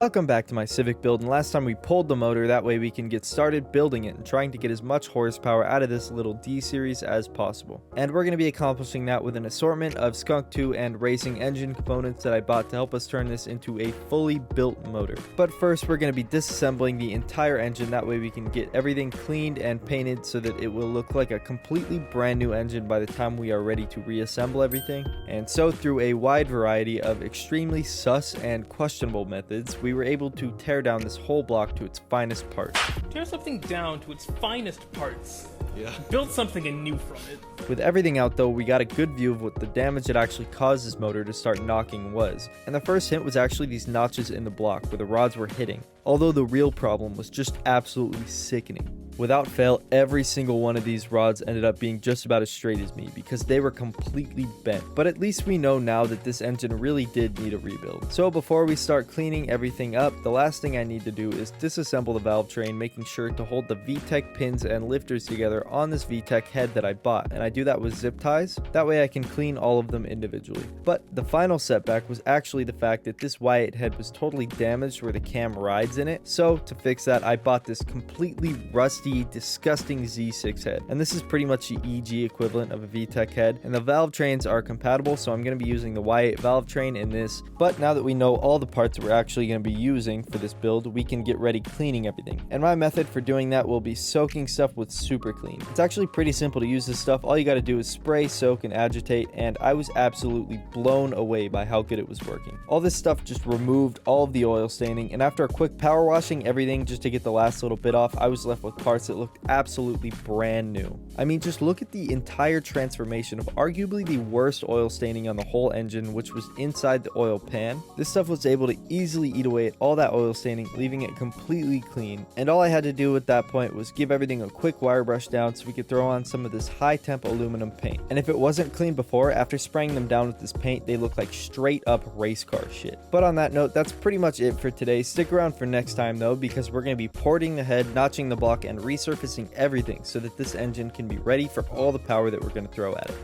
Welcome back to my Civic build, and last time we pulled the motor, that way we can get started building it and trying to get as much horsepower out of this little D series as possible. And we're going to be accomplishing that with an assortment of Skunk 2 and racing engine components that I bought to help us turn this into a fully built motor. But first we're going to be disassembling the entire engine, that way we can get everything cleaned and painted so that it will look like a completely brand new engine by the time we are ready to reassemble everything. And so through a wide variety of extremely sus and questionable methods, we were able to tear down this whole block to its finest parts. Tear something down to its finest parts. Yeah. Build something anew from it. With everything out though, we got a good view of what the damage that actually caused this motor to start knocking was. And the first hint was actually these notches in the block where the rods were hitting. Although the real problem was just absolutely sickening. Without fail, every single one of these rods ended up being just about as straight as me because they were completely bent. But at least we know now that this engine really did need a rebuild. So before we start cleaning everything up, the last thing I need to do is disassemble the valve train, making sure to hold the VTEC pins and lifters together on this VTEC head that I bought. And I do that with zip ties. That way I can clean all of them individually. But the final setback was actually the fact that this Y8 head was totally damaged where the cam rides in it. So to fix that, I bought this completely rusty, disgusting Z6 head, and this is pretty much the EG equivalent of a VTEC head, and the valve trains are compatible, so I'm going to be using the Y8 valve train in this. But now that we know all the parts that we're actually going to be using for this build, we can get ready cleaning everything. And my method for doing that will be soaking stuff with super clean. It's actually pretty simple to use this stuff. All you got to do is spray, soak, and agitate, and I was absolutely blown away by how good it was working. All this stuff just removed all of the oil staining, and after a quick power washing everything just to get the last little bit off, I was left with parts that looked absolutely brand new. I mean, just look at the entire transformation of arguably the worst oil staining on the whole engine, which was inside the oil pan. This stuff was able to easily eat away at all that oil staining, leaving it completely clean. And all I had to do at that point was give everything a quick wire brush down so we could throw on some of this high temp aluminum paint. And if it wasn't clean before, after spraying them down with this paint, they look like straight up race car shit. But on that note, that's pretty much it for today. Stick around for next time though, because we're going to be porting the head, notching the block, and resurfacing everything so that this engine can be ready for all the power that we're going to throw at it.